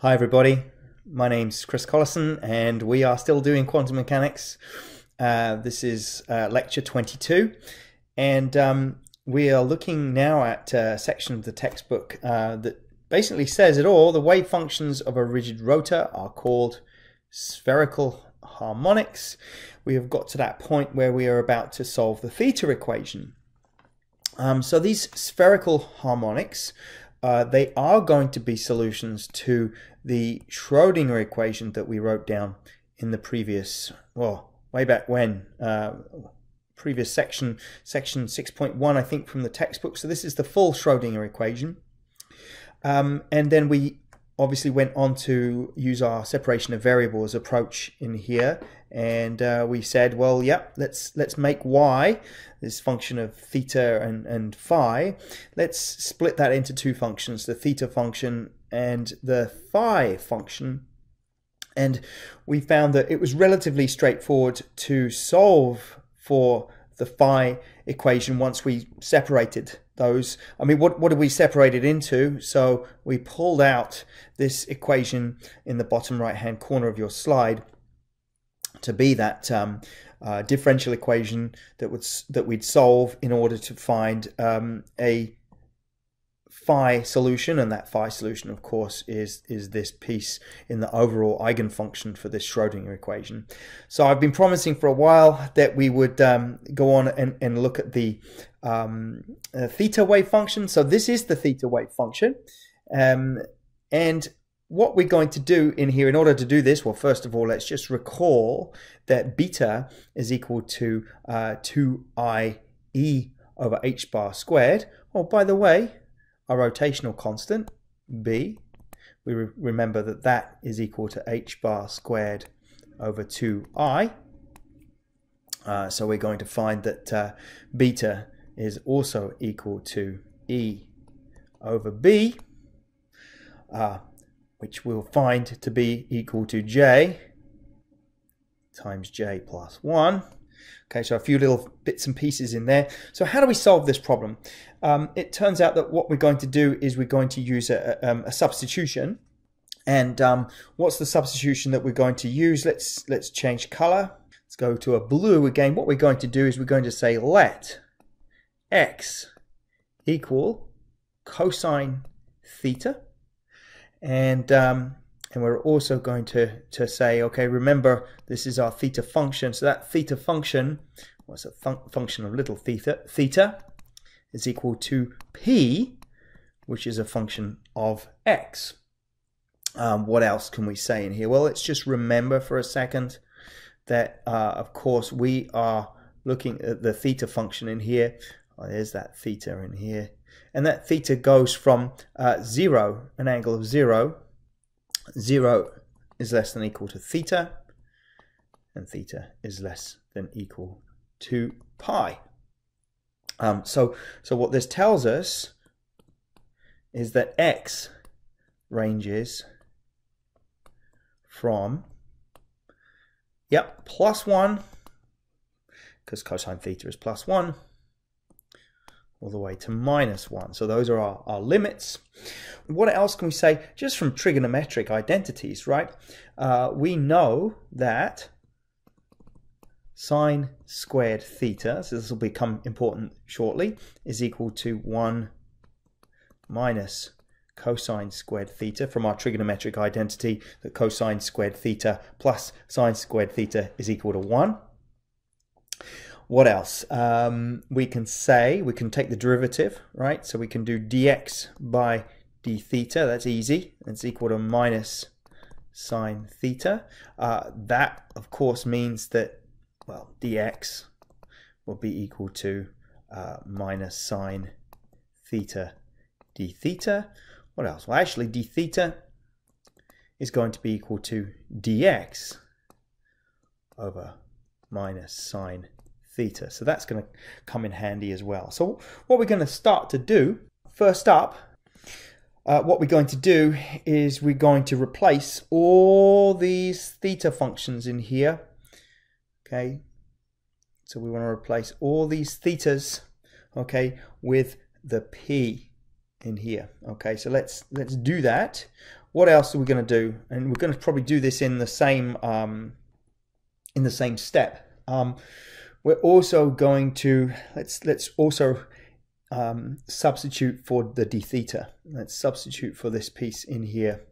Hi everybody, my name's Chris Collison and we are still doing quantum mechanics. This is lecture 22 and we are looking now at a section of the textbook that basically says it all. The wave functions of a rigid rotor are called spherical harmonics. We have got to that point where we are about to solve the theta equation. So these spherical harmonics, they are going to be solutions to the Schrodinger equation that we wrote down in the previous, well, way back when, previous section 6.1, I think, from the textbook. So this is the full Schrodinger equation. And then we obviously went on to use our separation of variables approach in here, and we said, well, yeah, let's make y, this function of theta and phi, let's split that into two functions, the theta function and the phi function. And we found that it was relatively straightforward to solve for the phi equation once we separated those. I mean, what did we separate it into? So we pulled out this equation in the bottom right hand corner of your slide to be that differential equation that we'd solve in order to find a phi solution, and that phi solution, of course, is this piece in the overall eigenfunction for this Schrodinger equation. So I've been promising for a while that we would go on and look at the theta wave function. So this is the theta wave function, and what we're going to do in here, in order to do this, well, first of all, let's just recall that beta is equal to 2i e over h bar squared. Oh, by the way, our rotational constant, b, we remember that that is equal to h bar squared over 2i. So we're going to find that beta is also equal to e over b, which we'll find to be equal to j times j plus 1. Okay, so a few little bits and pieces in there. So how do we solve this problem? It turns out that what we're going to do is we're going to use a substitution. And what's the substitution that we're going to use? Let's change color. Let's go to a blue again. What we're going to do is we're going to say let x equal cosine theta. And we're also going to say, okay, remember, this is our theta function. So that theta function, what's a function of little theta, is equal to p, which is a function of x. What else can we say in here? Well, let's just remember for a second that, of course, we are looking at the theta function in here. Oh, there's that theta in here. And that theta goes from 0, an angle of 0. 0 is less than equal to theta, and theta is less than equal to pi. So what this tells us is that x ranges from, plus 1, because cosine theta is plus 1, all the way to minus 1. So those are our limits. What else can we say just from trigonometric identities, right? We know that sine squared theta, so this will become important shortly, is equal to 1 minus cosine squared theta from our trigonometric identity that cosine squared theta plus sine squared theta is equal to 1. What else? We can take the derivative, right? So we can do dx by d theta, that's easy. It's equal to minus sine theta. That, of course, means that, well, dx will be equal to minus sine theta d theta. What else? Well, actually, d theta is going to be equal to dx over minus sine theta. So that's going to come in handy as well. So what we're going to start to do, first up, what we're going to do is we're going to replace all these theta functions in here. Okay, so we want to replace all these thetas, okay, with the p in here. Okay, so let's do that. what else are we going to do? And we're going to probably do this in the same step. We're also going to let's also substitute for the d theta. Let's substitute for this piece in here,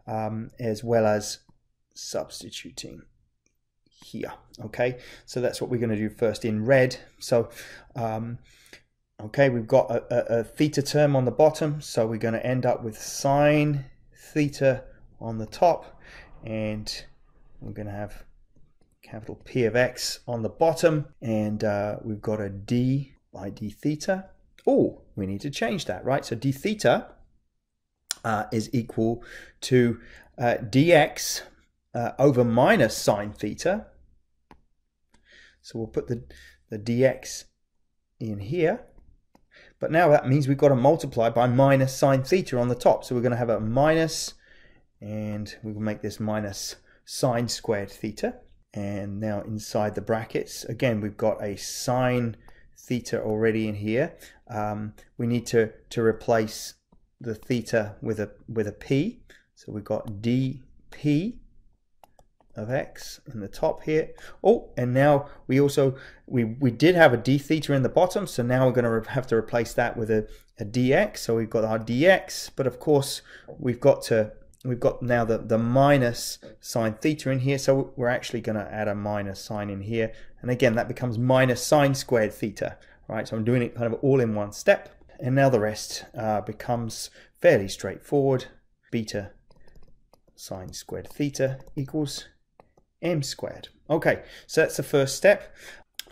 as well as substituting here. Okay, so that's what we're going to do first in red. So okay, we've got a theta term on the bottom, so we're going to end up with sine theta on the top, and we're going to have capital P of x on the bottom, and we've got a d by d theta. Oh, we need to change that, right? So d theta is equal to dx over minus sine theta. So we'll put the dx in here. But now that means we've got to multiply by minus sine theta on the top. So we're going to have a minus, and we will make this minus sine squared theta. And now inside the brackets, again, we've got a sine theta already in here. We need to replace the theta with a p. So we've got dp of x in the top here. Oh, and now we did have a d theta in the bottom, so now we're going to have to replace that with a dx. So we've got our dx, but of course we've got now the minus sine theta in here, so we're actually going to add a minus sign in here, and again that becomes minus sine squared theta, right? So I'm doing it kind of all in one step, and now the rest becomes fairly straightforward. Beta sine squared theta equals m squared. Okay, so that's the first step.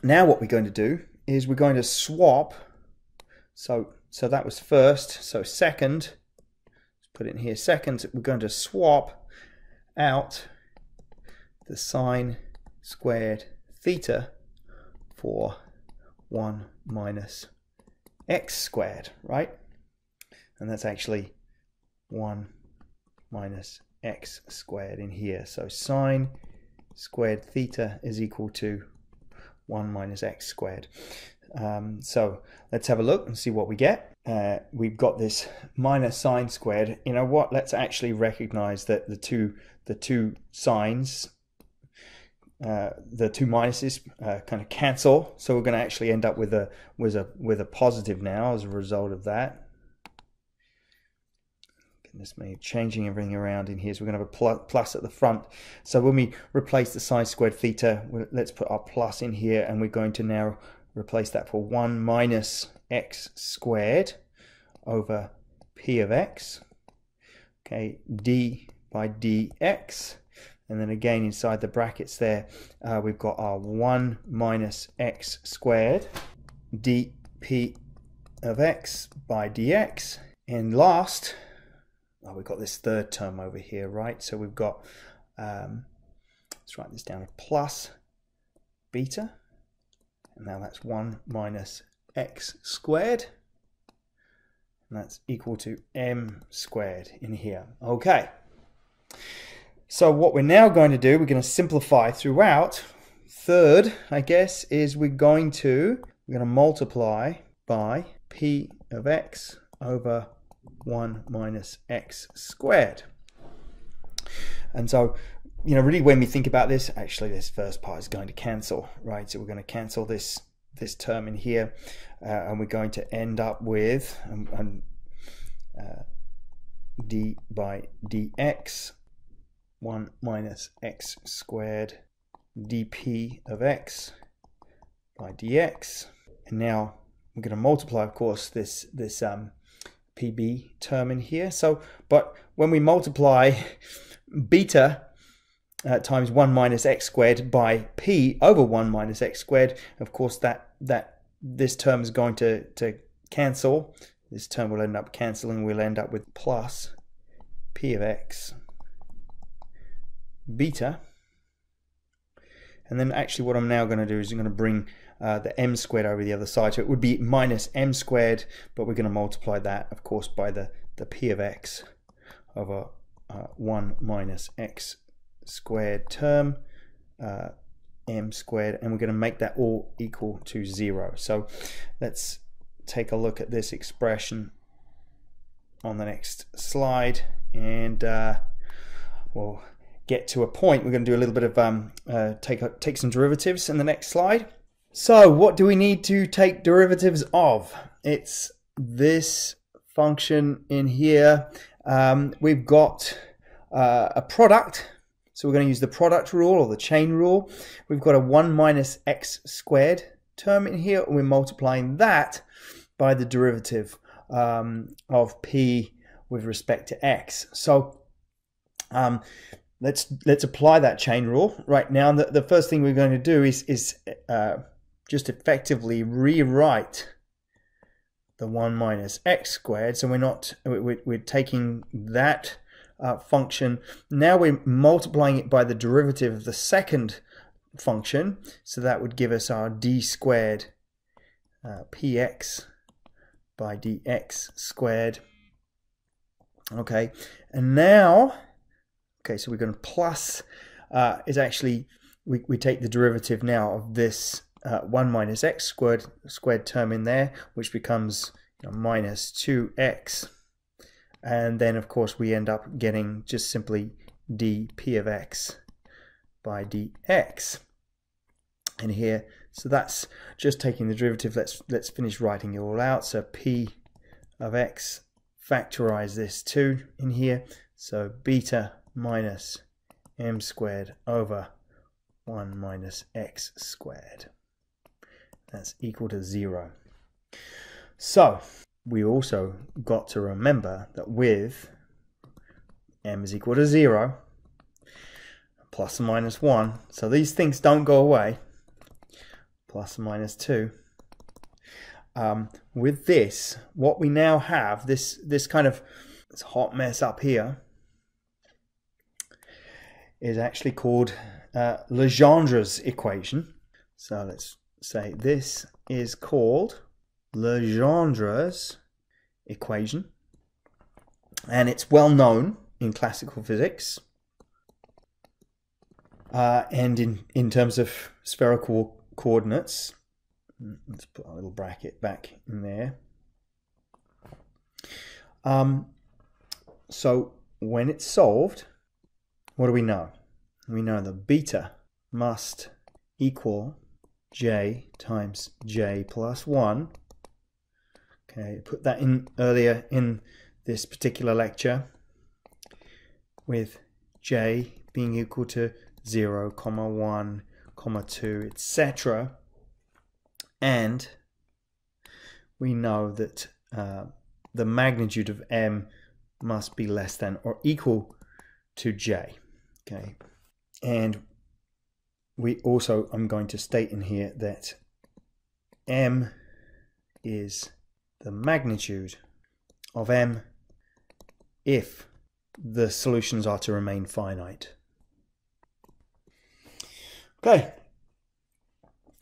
Now what we're going to do is we're going to swap. So that was first. So second, let's put it in here. Second, we're going to swap out the sine squared theta for 1 minus x squared, right? And that's actually 1 minus x squared in here. So sine squared theta is equal to 1 minus x squared. So let's have a look and see what we get. We've got this minus sine squared. You know what? Let's actually recognize that the two signs, the two minuses kind of cancel. So we're going to actually end up with a positive now as a result of that. Goodness me, changing everything around in here. So we're going to have a plus at the front. So when we replace the sine squared theta, let's put our plus in here, and we're going to now replace that for 1 minus x squared over p of x. Okay, d by dx. And then again inside the brackets there, we've got our 1 minus x squared dp of x by dx. And last, we've got this third term over here, right? So we've got, let's write this down, plus beta. And now that's 1 minus x squared. And that's equal to m squared in here. Okay. So what we're now going to do, we're going to simplify throughout. Third, I guess, is we're going to multiply by p of x over 1 minus x squared. And so, you know, really when we think about this, actually this first part is going to cancel, right? So we're going to cancel this term in here, and we're going to end up with d by dx 1 minus x squared dp of x by dx. And now we're going to multiply, of course, this PB term in here. So, but when we multiply beta times 1 minus x squared by p over 1 minus x squared, of course this term is going to cancel. This term will end up cancelling. We'll end up with plus p of x beta. And then actually what I'm now going to do is I'm going to bring the m squared over the other side. So it would be minus m squared, but we're going to multiply that, of course, by the p of x over 1 minus x squared term, m squared, and we're going to make that all equal to 0. So let's take a look at this expression on the next slide, and we'll get to a point. We're going to do a little bit of take some derivatives in the next slide. So what do we need to take derivatives of? It's this function in here. We've got a product, so we're going to use the product rule or the chain rule. We've got a 1 minus x squared term in here, and we're multiplying that by the derivative of p with respect to x. So let's apply that chain rule right now. The first thing we're going to do is just effectively rewrite the 1 minus x squared. So we're taking that function. Now we're multiplying it by the derivative of the second function. So that would give us our d squared px by dx squared. Okay, and now, okay, so we're going to plus is actually we take the derivative now of this 1 minus x squared term in there, which becomes minus 2x, and then of course we end up getting just simply dp of x by dx in here. So that's just taking the derivative. Let's finish writing it all out. So p of x, factorize this too in here, so beta minus m squared over 1 minus x squared. That's equal to 0. So we also got to remember that with m is equal to 0, plus or minus 1, so these things don't go away, plus or minus 2. With this, what we now have, this kind of this hot mess up here, is actually called Legendre's equation. So let's say this is called Legendre's equation, and it's well known in classical physics, and in terms of spherical coordinates. Let's put a little bracket back in there. So when it's solved, what do we know? We know that beta must equal j times j plus 1. Okay, put that in earlier in this particular lecture, with j being equal to 0, 1, 2, etc. And we know that the magnitude of m must be less than or equal to j. Okay, and I'm going to state in here that m is the magnitude of m if the solutions are to remain finite. Okay,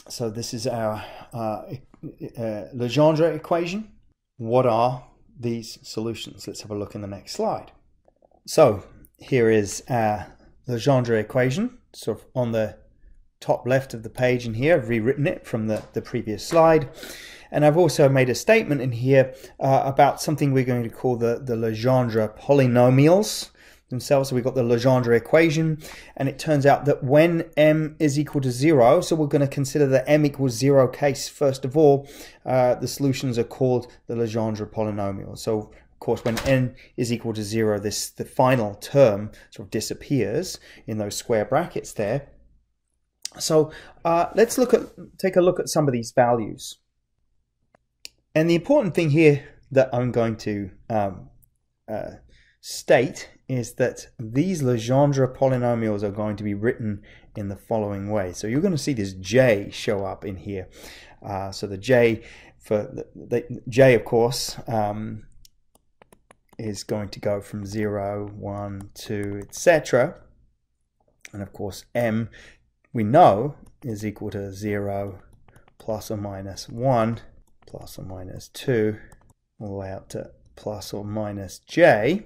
so this is our Legendre equation. What are these solutions? Let's have a look in the next slide. So here is our Legendre equation, sort of on the top left of the page in here. I've rewritten it from the previous slide, and I've also made a statement in here about something we're going to call the Legendre polynomials themselves. So we've got the Legendre equation, and it turns out that when m is equal to 0, so we're going to consider the m equals 0 case first of all, the solutions are called the Legendre polynomials. So of course when n is equal to 0, the final term sort of disappears in those square brackets there. So let's take a look at some of these values. And the important thing here that I'm going to state is that these Legendre polynomials are going to be written in the following way. So you're going to see this j show up in here. So the j, for the j of course, is going to go from 0, 1, 2, etc. And of course m, we know, is equal to 0, plus or minus 1, plus or minus 2, all the way up to plus or minus j.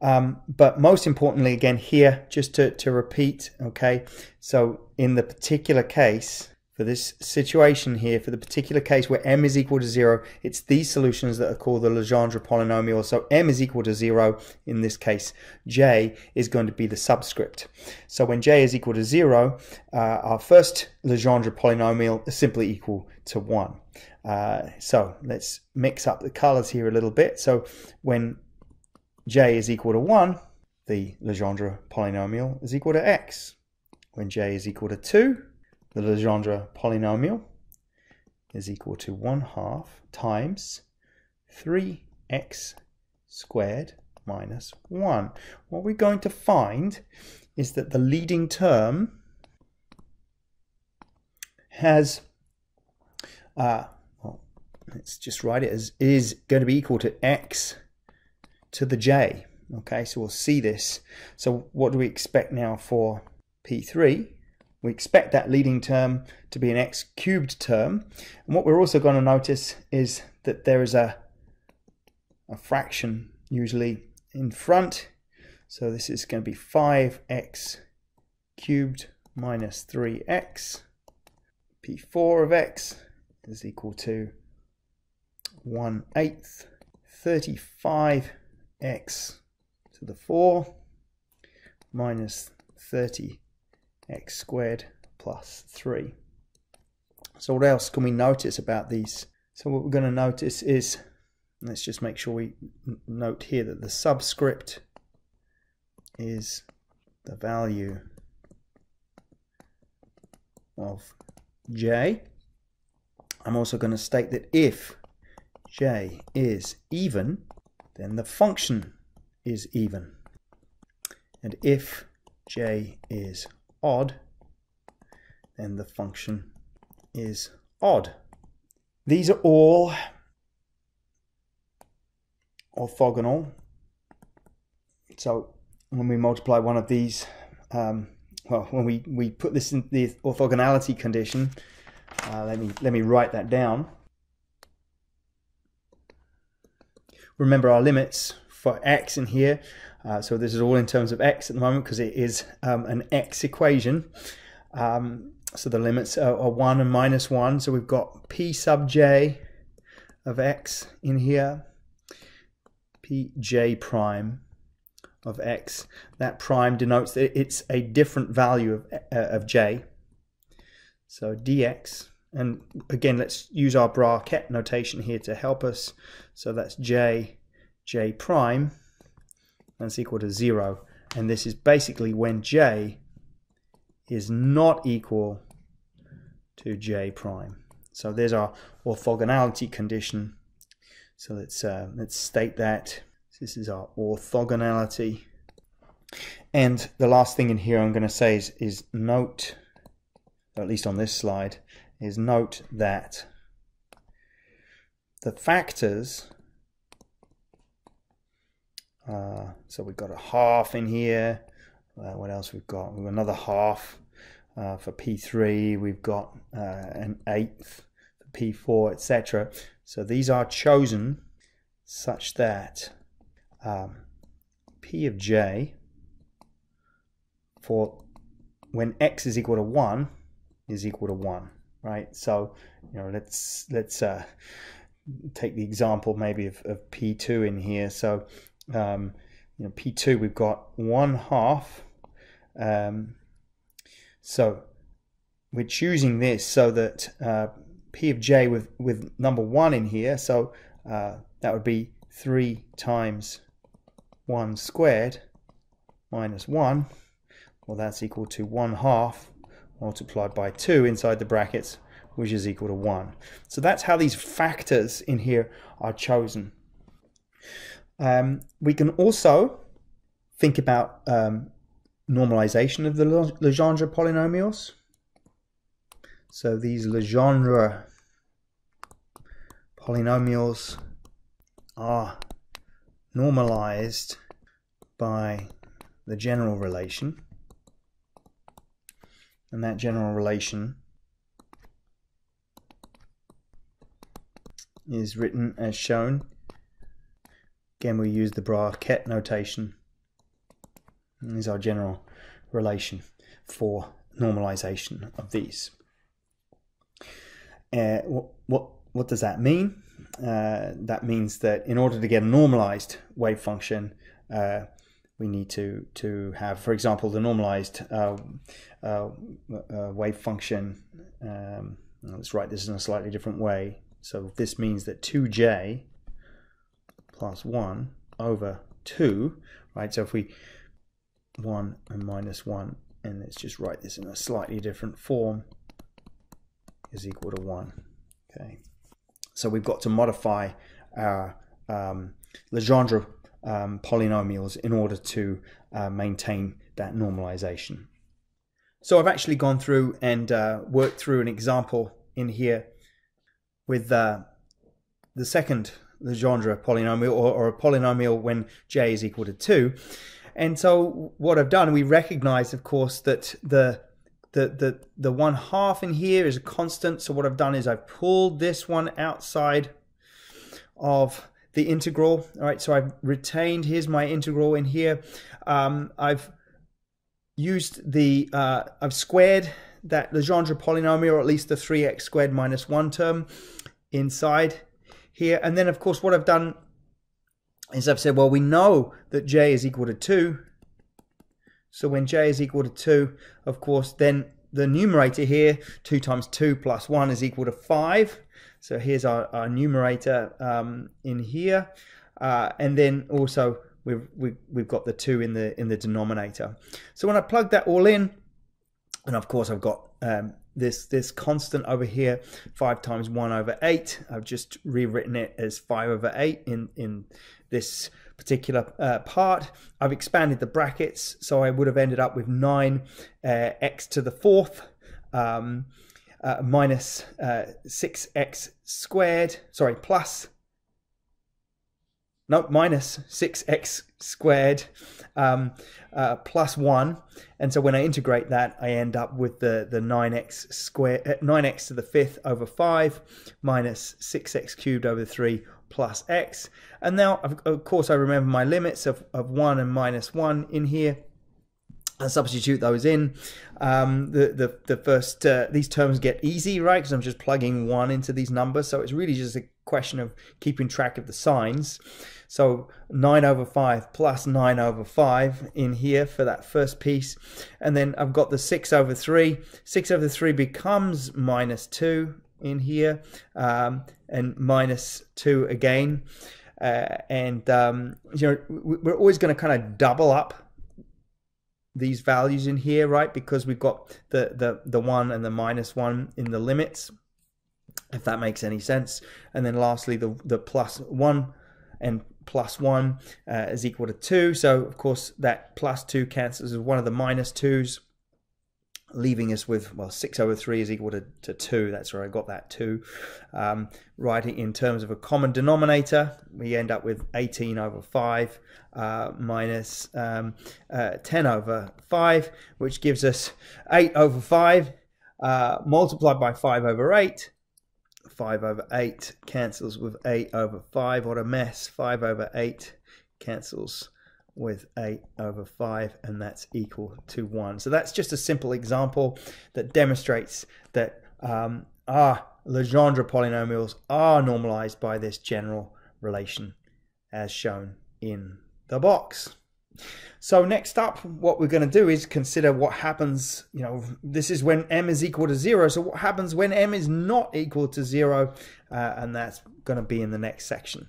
But most importantly, again here, just to repeat, okay, so in the particular case, for this situation here, for the particular case where m is equal to 0, it's these solutions that are called the Legendre polynomial. So m is equal to 0. In this case, j is going to be the subscript. So when j is equal to 0, our first Legendre polynomial is simply equal to 1. So let's mix up the colors here a little bit. So when j is equal to 1, the Legendre polynomial is equal to x. When j is equal to 2, the Legendre polynomial is equal to 1/2 times 3x squared minus 1. What we're going to find is that the leading term has, well, let's just write it as is going to be equal to x to the j. Okay, so we'll see this. So what do we expect now for P3? We expect that leading term to be an x cubed term. And what we're also going to notice is that there is a fraction usually in front. So this is going to be 5x cubed minus 3x. P4 of x is equal to 1/8 35x to the 4 minus 30x squared plus 3. So what else can we notice about these? So what we're going to notice is, let's just make sure we note here that the subscript is the value of j. I'm also going to state that if j is even, then the function is even. And if j is odd, then the function is odd. These are all orthogonal. So when we multiply one of these, well, when we put this in the orthogonality condition, let me write that down. Remember our limits for x in here. So this is all in terms of x at the moment because it is an x equation. So the limits are 1 and minus 1. So we've got p sub j of x in here, p j prime of x. That prime denotes that it's a different value of j. So dx, and again let's use our bracket notation here to help us. So that's j prime, that's equal to 0, and this is basically when j is not equal to j prime. So there's our orthogonality condition. So let's state that this is our orthogonality. And the last thing in here I'm going to say is note, or at least on this slide, is note that the factors, so we've got a half in here. What else we've got? We've got another half for P3. We've got an eighth for P4, etc. So these are chosen such that P of j for when x is equal to 1 is equal to 1, right? So let's take the example maybe of P2 in here. So P2 we've got 1/2. So we're choosing this so that P of j with number 1 in here, so that would be 3 times 1 squared minus 1. Well, that's equal to 1/2 multiplied by 2 inside the brackets, which is equal to 1. So that's how these factors in here are chosen. We can also think about normalization of the Legendre polynomials. So these Legendre polynomials are normalized by the general relation, and that general relation is written as shown. Again, we use the bracket notation. And this is our general relation for normalization of these. What does that mean? That means that in order to get a normalized wave function, we need to have, for example, the normalized wave function. Let's write this in a slightly different way. So this means that 2j plus 1 over 2, right? So if we 1 and minus 1, and let's just write this in a slightly different form, is equal to 1. Okay. So we've got to modify our Legendre polynomials in order to maintain that normalization. So I've actually gone through and worked through an example in here with the second Legendre polynomial, or a polynomial when j is equal to 2. And so what I've done, we recognize, of course, that the 1/2 in here is a constant. So what I've done is I've pulled this one outside of the integral. All right, so I've retained, here's my integral in here. I've used I've squared that Legendre polynomial, or at least the 3x squared minus 1 term inside here. And then, of course, what I've done is I've said, well, we know that j is equal to 2. So when j is equal to 2, of course, then the numerator here, 2 times 2 plus 1 is equal to 5. So here's our numerator in here. And then also we've got the 2 in the denominator. So when I plug that all in, and of course I've got this constant over here, 5 times 1 over 8. I've just rewritten it as 5 over 8 in this particular part. I've expanded the brackets, so I would have ended up with 9x to the 4th minus 6x squared, sorry, minus 6x squared plus 1. And so when I integrate that, I end up with the 9x squared, 9x to the 5th over 5 minus 6x cubed over 3 plus x. And now, of course, I remember my limits of 1 and minus 1 in here. I substitute those in. The first, these terms get easy, right? Because I'm just plugging 1 into these numbers. So it's really just a question of keeping track of the signs. So 9 over 5 plus 9 over 5 in here for that first piece. And then I've got the 6 over 3. 6 over 3 becomes minus 2 in here, and minus 2 again. You know, we're always going to kind of double up these values in here, right? Because we've got the 1 and the minus 1 in the limits, if that makes any sense. And then lastly, the plus 1 and plus 1 is equal to 2. So of course that plus 2 cancels with one of the minus 2's, leaving us with, well, 6 over 3 is equal to 2. That's where I got that 2. Writing in terms of a common denominator, we end up with 18 over 5 minus 10 over 5, which gives us 8 over 5 multiplied by 5 over 8. 5 over 8 cancels with 8 over 5. What a mess. 5 over 8 cancels with 8 over 5, and that's equal to 1. So that's just a simple example that demonstrates that our Legendre polynomials are normalized by this general relation as shown in the box. So next up, what we're going to do is consider what happens, you know, this is when m is equal to 0. So what happens when m is not equal to 0? And that's going to be in the next section.